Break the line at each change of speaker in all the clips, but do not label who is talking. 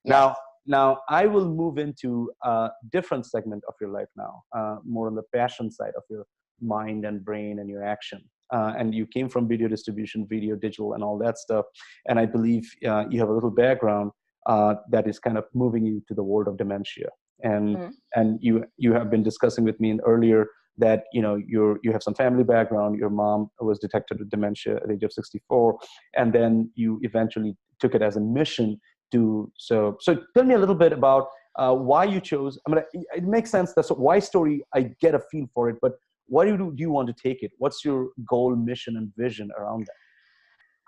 Yes.
Now I will move into a different segment of your life now, more on the passion side of your mind and brain and your action. And you came from video distribution, video, digital, and all that stuff. And I believe you have a little background that is kind of moving you to the world of dementia. And
Mm-hmm.
and you have been discussing with me earlier that you have some family background. Your mom was detected with dementia at the age of 64, and then you eventually took it as a mission to. So tell me a little bit about why you chose. I mean, it makes sense. That's a why story. I get a feel for it, but why do you want to take it? What's your goal, mission, and vision around that?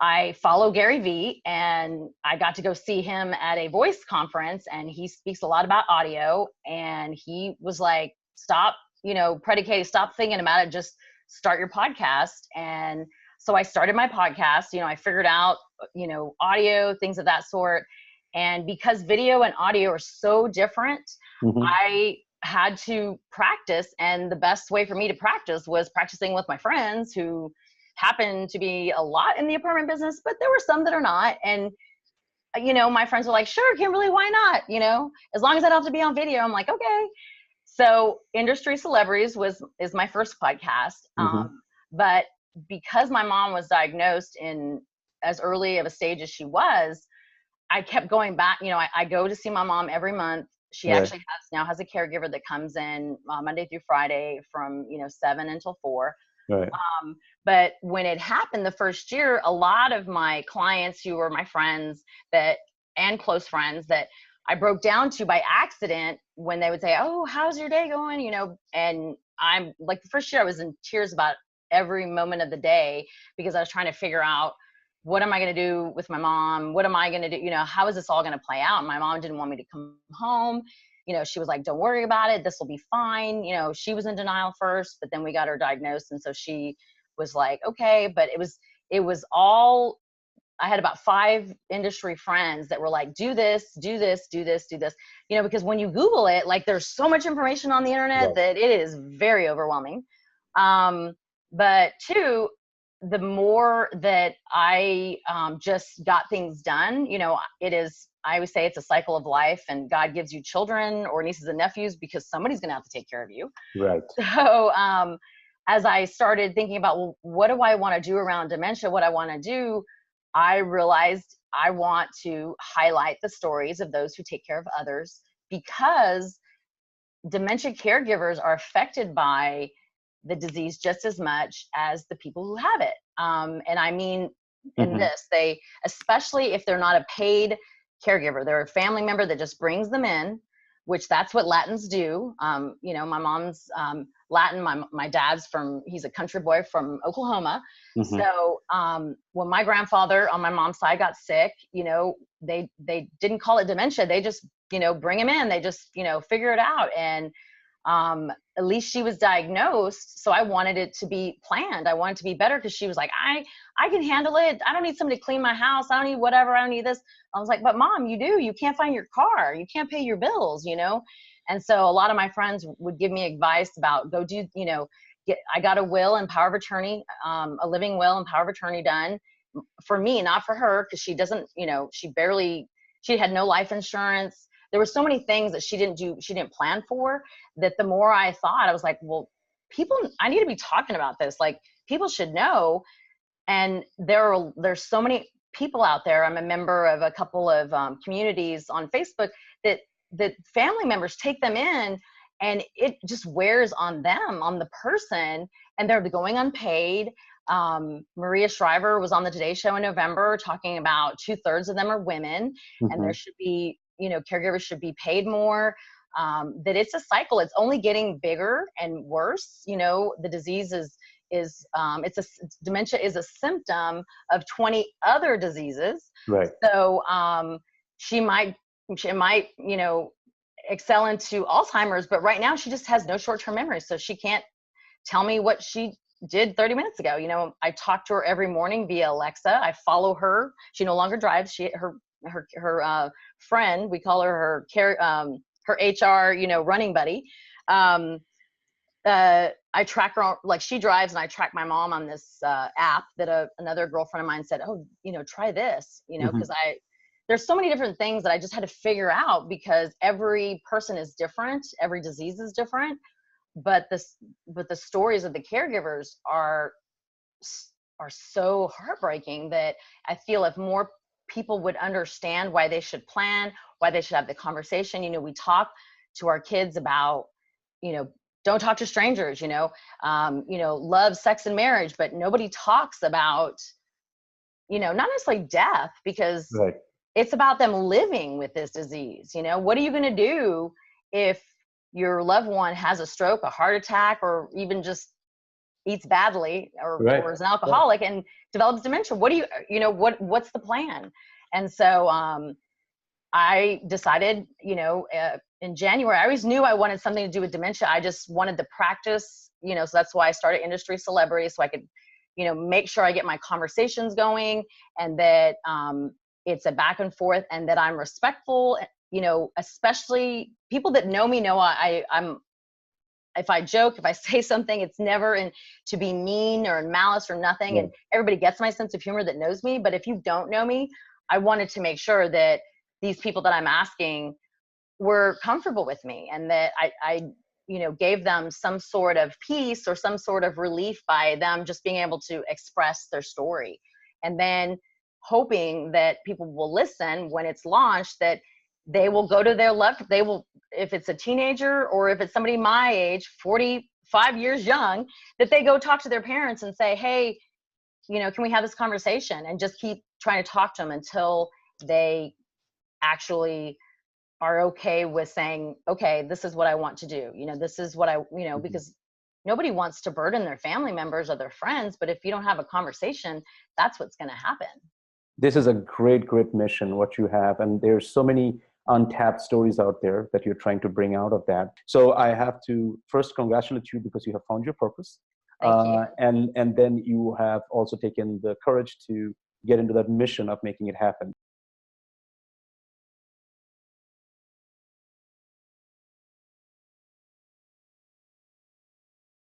I follow Gary Vee, and I got to go see him at a voice conference, and he speaks a lot about audio. And he was like, stop, stop thinking about it, just start your podcast. And so I started my podcast. I figured out, audio, things of that sort. And because video and audio are so different,
Mm-hmm.
I had to practice. And the best way for me to practice was practicing with my friends who happen to be a lot in the apartment business, but there were some that are not. And, my friends were like, sure, Kimberly, why not? As long as I don't have to be on video. I'm like, okay. So Industry Celebrities is my first podcast.
Mm-hmm.
But because my mom was diagnosed in as early of a stage as she was, I kept going back. I go to see my mom every month. She
Right.
actually now has a caregiver that comes in Monday through Friday from 7 until 4.
Right.
But when it happened the first year, a lot of my clients who were my friends and close friends that I broke down to by accident, when they would say, oh, how's your day going? And I'm like, the first year I was in tears about every moment of the day, because I was trying to figure out, what am I going to do with my mom? What am I going to do? How is this all going to play out? And my mom didn't want me to come home. She was like, don't worry about it. This will be fine. She was in denial first, but then we got her diagnosed. And so she was like, okay, but it was all, I had about 5 industry friends that were like, do this, do this, do this, do this, because when you Google it, like, there's so much information on the internet
Right.
that it is very overwhelming. But 2, the more that I just got things done, I always say it's a cycle of life, and God gives you children or nieces and nephews because somebody's going to have to take care of you.
Right.
So as I started thinking about, well, what do I want to do around dementia? What I want to do, I realized I want to highlight the stories of those who take care of others, because dementia caregivers are affected by the disease just as much as the people who have it. And I mean, in this, they, especially if they're not a paid caregiver, they're a family member that just brings them in, which that's what Latins do. My mom's Latin, my dad's he's a country boy from Oklahoma.
Mm-hmm.
So when my grandfather on my mom's side got sick, they didn't call it dementia. They just, bring him in. They just, figure it out. And at least she was diagnosed. So I wanted it to be planned. I wanted it to be better, because she was like, I can handle it. I don't need somebody to clean my house. I don't need whatever. I don't need this. I was like, but Mom, you do. You can't find your car. You can't pay your bills, And so a lot of my friends would give me advice about go do, I got a will and power of attorney, a living will and power of attorney done for me, not for her, because she doesn't, she had no life insurance. There were so many things that she didn't plan for, that the more I thought, I was like, well, I need to be talking about this. Like, people should know. And there's so many people out there. I'm a member of a couple of communities on Facebook that family members take them in, and it just wears on them, on the person, and they're going unpaid. Maria Shriver was on the Today Show in November talking about 2/3 of them are women, and there should be, caregivers should be paid more. That it's a cycle. It's only getting bigger and worse. The disease dementia is a symptom of 20 other diseases.
Right.
So she might, excel into Alzheimer's, but right now she just has no short-term memory. So she can't tell me what she did 30 minutes ago. I talk to her every morning via Alexa. I follow her. She no longer drives. Her friend, we call her her HR, running buddy. I track her, like, she drives, and I track my mom on this app that another girlfriend of mine said, oh, try this, because there's so many different things that I just had to figure out, because every person is different, every disease is different, but the stories of the caregivers are so heartbreaking that I feel if more people would understand why they should plan, why they should have the conversation. You know, we talk to our kids about, you know, don't talk to strangers, you know, love, sex, and marriage, but nobody talks about, you know, not necessarily death, because
Right.
it's about them living with this disease. You know, what are you going to do if your loved one has a stroke, a heart attack, or even just eats badly,
Right.
or is an alcoholic and develops dementia? What do you know, what's the plan? And so I decided, you know, in January, I always knew I wanted something to do with dementia. I just wanted to practice, you know, so that's why I started Industry Celebrity, so I could, you know, make sure I get my conversations going, and that it's a back and forth, and that I'm respectful, you know, especially people that know me know I'm, if I joke, if I say something, it's never to be mean or in malice or nothing.
Right.
And everybody gets my sense of humor that knows me. But if you don't know me, I wanted to make sure that these people that I'm asking were comfortable with me, and that I you know, gave them some sort of peace or some sort of relief by them just being able to express their story. And then hoping that people will listen when it's launched, that they will go to their they will, if it's a teenager or if it's somebody my age, 45 years young, that they go talk to their parents and say, hey, you know, can we have this conversation? And just keep trying to talk to them until they actually are okay with saying, okay, this is what I want to do. You know, this is what I, you know, because nobody wants to burden their family members or their friends, but if you don't have a conversation, that's what's going to happen.
This is a great, great mission, what you have. And there's so many untapped stories out there that you're trying to bring out of that. So I have to first congratulate you, because you have found your purpose.
Thank you.
And then you have also taken the courage to get into that mission of making it happen.